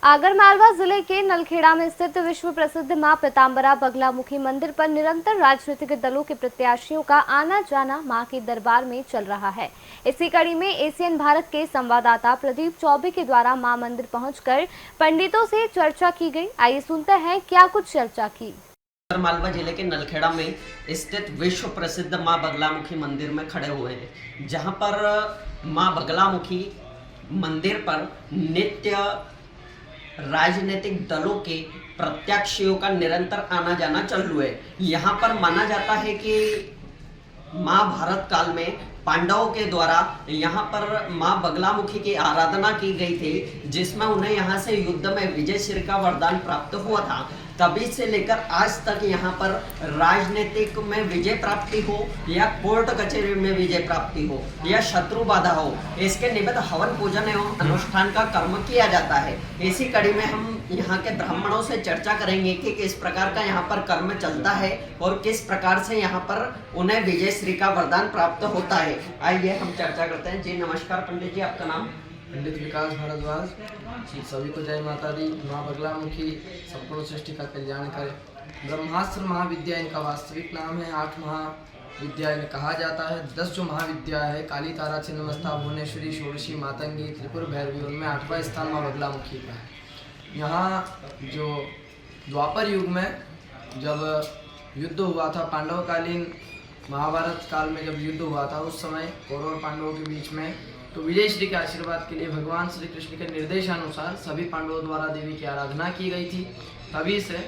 आगरमालवा जिले के नलखेड़ा में स्थित विश्व प्रसिद्ध मां पीताम्बरा बगलामुखी मंदिर पर निरंतर राजनीतिक दलों के प्रत्याशियों का आना जाना मां के दरबार में चल रहा है। इसी कड़ी में एसीएन भारत के संवाददाता प्रदीप चौबे के द्वारा मां मंदिर पहुंचकर पंडितों से चर्चा की गई। आइए सुनते हैं क्या कुछ चर्चा की। आगरमालवा जिले के नलखेड़ा में स्थित विश्व प्रसिद्ध मां बगलामुखी मंदिर में खड़े हुए हैं, जहां पर मां बगलामुखी मंदिर पर नित्य राजनीतिक दलों के प्रत्याशियों का निरंतर आना जाना चालू है। यहाँ पर माना जाता है कि महाभारत काल में पांडवों के द्वारा यहाँ पर मां बगलामुखी की आराधना की गई थी, जिसमें उन्हें यहाँ से युद्ध में विजय श्री का वरदान प्राप्त हुआ था। तभी से लेकर आज तक यहाँ पर राजनीतिक में विजय प्राप्ति हो या कोर्ट कचहरी में विजय प्राप्ति हो या शत्रु बाधा हो, इसके निमित्त हवन पूजन एवं अनुष्ठान का कर्म किया जाता है। इसी कड़ी में हम यहाँ के ब्राह्मणों से चर्चा करेंगे कि किस प्रकार का यहाँ पर कर्म चलता है और किस प्रकार से यहाँ पर उन्हें विजय श्री का वरदान प्राप्त होता है। आइए हम चर्चा करते हैं। जी नमस्कार पंडित जी, आपका नाम? पंडित विकास भारद्वाज जी। सभी को जय माता दी। माँ बगलामुखी संपूर्ण सृष्टि का कल्याण करे। ब्रह्मास्त्र महाविद्या इनका वास्तविक नाम है। 8 महाविद्या इन्हें कहा जाता है। 10 जो महाविद्या है, काली तारा छिन्नमस्ता भुवनेश्वरी षोडशी मातंगी त्रिपुर भैरवी, उनमें 8वां स्थान माँ बगलामुखी का है। यहाँ जो द्वापर युग में जब युद्ध हुआ था, पांडवकालीन महाभारत काल में जब युद्ध हुआ था, उस समय कौरव और पांडवों के बीच में तो विजय श्री के आशीर्वाद के लिए भगवान श्री कृष्ण के निर्देशानुसार सभी पांडवों द्वारा देवी की आराधना की गई थी। तभी से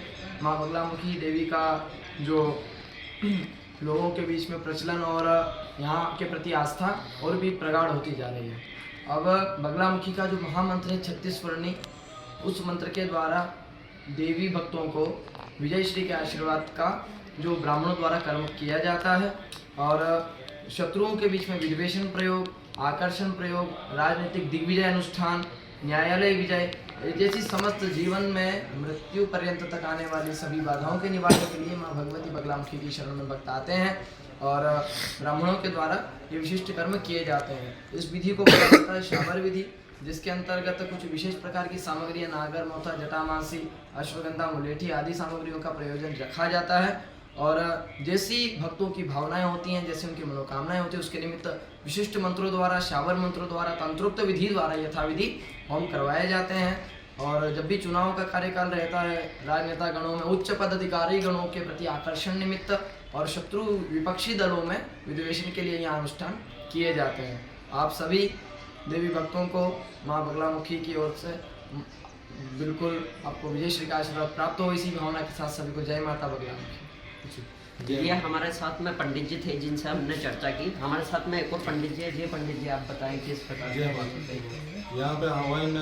माँ बगलामुखी देवी का जो लोगों के बीच में प्रचलन और यहाँ के प्रति आस्था और भी प्रगाढ़ होती जा रही है। अब बगलामुखी का जो महामंत्र है 36 वर्णी, उस मंत्र के द्वारा देवी भक्तों को विजय श्री के आशीर्वाद का जो ब्राह्मणों द्वारा कर्म किया जाता है और शत्रुओं के बीच में विद्वेषण प्रयोग, आकर्षण प्रयोग, राजनीतिक दिग्विजय अनुष्ठान, न्यायालय विजय जैसी समस्त जीवन में मृत्यु पर्यंत तक आने वाली सभी बाधाओं के निवारण के लिए माँ भगवती बगलामुखी की शरण में भक्त आते हैं और ब्राह्मणों के द्वारा ये विशिष्ट कर्म किए जाते हैं। इस विधि को कहा जाता है शाबर विधि, जिसके अंतर्गत कुछ विशेष प्रकार की सामग्रियां नागर, मोथा, जटामासी, अश्वगंधा, मुलेठी आदि सामग्रियों का प्रयोजन रखा जाता है और जैसी भक्तों की भावनाएं होती हैं, जैसे उनकी मनोकामनाएं होती हैं, उसके निमित्त विशिष्ट मंत्रों द्वारा, शावर मंत्रों द्वारा, तंत्रोक्त विधि द्वारा यथाविधि होम करवाए जाते हैं। और जब भी चुनाव का कार्यकाल रहता है, राजनेता गणों में उच्च पदाधिकारी गणों के प्रति आकर्षण निमित्त और शत्रु विपक्षी दलों में विद्वेषण के लिए यह अनुष्ठान किए जाते हैं। आप सभी देवी भक्तों को माँ बगलामुखी की ओर से बिल्कुल आपको विजय श्री का आशीर्वाद प्राप्त हो। इसी भावना के साथ सभी को जय माता बगलामुखी। ये हमारे साथ में पंडित जी थे जिनसे हमने चर्चा की। हमारे साथ में एक और पंडित जी है। जी पंडित जी, आप बताएं किस प्रकार से यहाँ पे हवन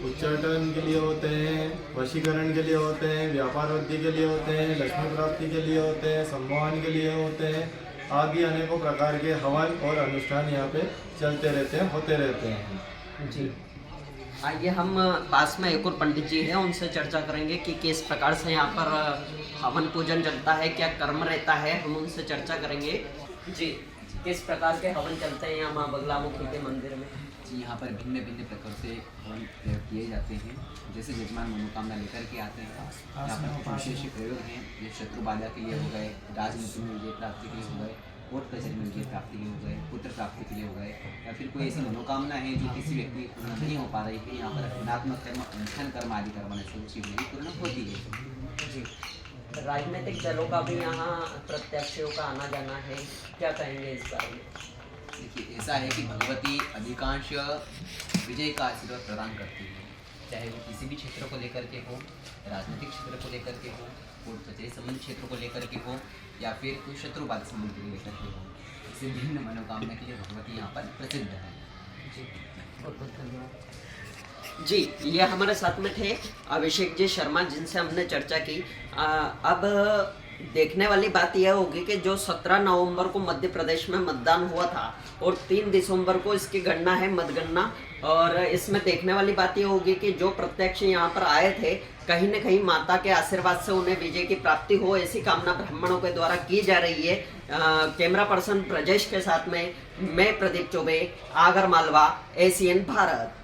उच्चाटन के लिए होते हैं, वशीकरण के लिए होते हैं, व्यापार वृद्धि के लिए होते हैं, लक्ष्मी प्राप्ति के लिए होते हैं, सम्मोहन के लिए होते हैं, आदि अनेकों प्रकार के हवन और अनुष्ठान यहाँ पे चलते रहते हैं, होते रहते हैं। जी आइए हम पास में एक और पंडित जी हैं, उनसे चर्चा करेंगे कि किस प्रकार से यहाँ पर हवन पूजन चलता है, क्या कर्म रहता है, हम उनसे चर्चा करेंगे। जी किस प्रकार के हवन चलते हैं यहाँ माँ बगलामुखी के मंदिर में? जी यहाँ पर भिन्न भिन्न प्रकार से हवन प्रयोग किए जाते हैं। जैसे यजमान मनोकामना लेकर के आते हैं, यहाँ पर कुछ विशेष प्रयोग हैं। ये शत्रु बाधा के लिए हो गए, राजनीति में विजय प्राप्ति के लिए हो गए, कोर्ट कचहरी में विजय प्राप्ति के लिए हो गए, पुत्र प्राप्ति के लिए हो गए, या फिर कोई ऐसी मनोकामना है जो किसी व्यक्ति की पूर्ण नहीं हो पा रही है, यहाँ पर रचनात्मक कर्म, अनुष्ठान कर्म आदि करवाने से उसकी विधि पूर्ण होती है। जी राजनीतिक दलों का भी यहाँ प्रत्याशियों का आना जाना है, क्या कहेंगे इस बारे में? देखिए ऐसा है कि भगवती अधिकांश विजय का आशीर्वाद प्रदान करती है, चाहे वो किसी भी क्षेत्र को लेकर के हो, राजनीतिक क्षेत्र को लेकर के हो, कोर्ट कचहरी संबंधित क्षेत्र को लेकर के हो, या फिर कोई शत्रु बाधा संबंध को लेकर के हो। इससे भिन्न मनोकामना के लिए भगवती यहाँ पर प्रसिद्ध है। जी बहुत बहुत धन्यवाद। जी ये हमारे साथ में थे अभिषेक जी शर्मा, जिनसे हमने चर्चा की। अब देखने वाली बात यह होगी कि जो 17 नवंबर को मध्य प्रदेश में मतदान हुआ था और 3 दिसंबर को इसकी गणना है, मतगणना, और इसमें देखने वाली बात यह होगी कि जो प्रत्याशी यहाँ पर आए थे, कहीं न कहीं माता के आशीर्वाद से उन्हें विजय की प्राप्ति हो, ऐसी कामना ब्राह्मणों के द्वारा की जा रही है। कैमरा पर्सन ब्रजेश के साथ में मैं प्रदीप चौबे, आगरमालवा, एसीएन भारत।